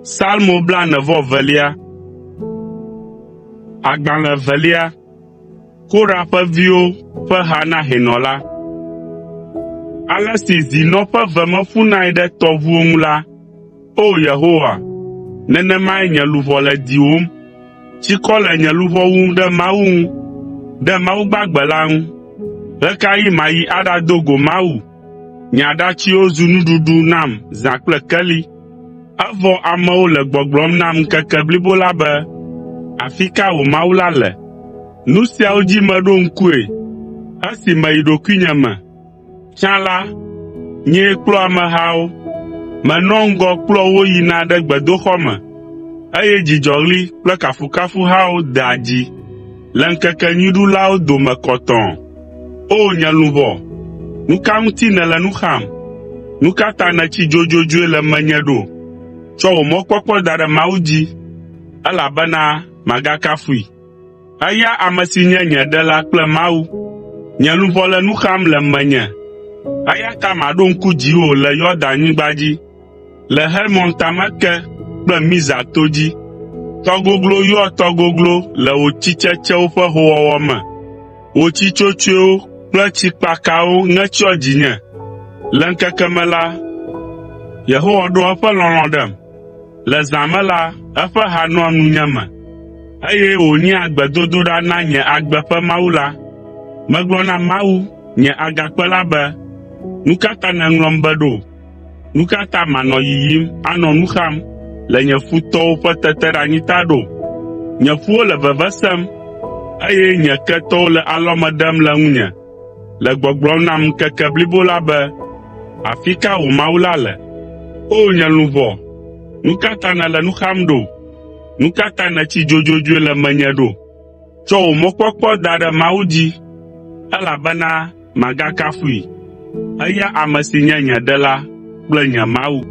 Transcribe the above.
Salmo blanevelia. Agbalẽvelia. Kora ƒe viwo ƒe ha na hɛnɔla. Ale si zinɔ ƒe ve me ƒunae ɖe tɔʋuwo ŋu la, o Yehowa, nenemae nye luʋɔ le diwòm. Tsikɔ le nye luʋɔ wum ɖe Mawu ŋu, ɖe Mawu gbagbe la ŋu. Ɣe ka ɣi mayi aɖado go Mawu? Nye aɖatsiwo zu nuɖuɖu nam zã kple keli. Evɔ amewo le gbɔgblɔm nam ŋkeke blibo la be, afi ka wò Mawu la le? Nu siawo dzi meɖo ŋkue esi meyi ɖokuinye me. Tsã la, nyee kplɔ amehawo, menɔ ŋgɔ kplɔ wo yina ɖe gbedoxɔ me, eye dzidzɔɣli kple kafukafuhawo dea dzi le ŋkekenyuiɖulawo dome kɔtɔɔ. O nye luʋɔ, nu ka ŋuti nèle nu xam? Nu ka ta nètsi dzodzoe le menye ɖo? Tsɔ wò mɔkpɔkpɔ da ɖe Mawu dzi, elabena magakafui. Eya ame si nye nye ɖela kple Mawu. Nye luʋɔ le nu xam le menye. Eya ta maɖo ŋku dziwò le Yɔdanyigba dzi, le Hermon tame ke kple Miza to dzi. Tɔgoglo yɔ tɔgoglo le wò tsitsetsewo ƒe hoowɔwɔ me. Wò tsitsotsoewo kple tsikpakawo ŋe tsyɔ dzinye. Le ŋkeke me la, Yehowa ɖo eƒe lɔlɔ̃ ɖem. Le zã me la, eƒe ha nɔa nunye me, eye wònyea gbedodoɖa na nye agbe ƒe Mawu la. Megblɔ na Mawu, nye agakpe la be, nu ka ta nèŋlɔm be ɖo? Nu ka ta manɔ yiyim anɔ nu xam le nye futɔwo ƒe teteɖeanyi ta ɖo? Nye ƒuwo le veve sem, eye nye ketɔwo le alɔme ɖem le ŋunye, le gbɔgblɔm nam ŋkeke blibo la be, afi ka wò Mawu la le? O nye luʋɔ, nu ka ta nèle nu xam ɖo? Nu ka ta nètsi dzodzoe le menye ɖo? Tsɔ wò mɔkpɔkpɔ da ɖe Mawu dzi, elabena magakafui. Eya ame si nye nye ɖela kple nye Mawu.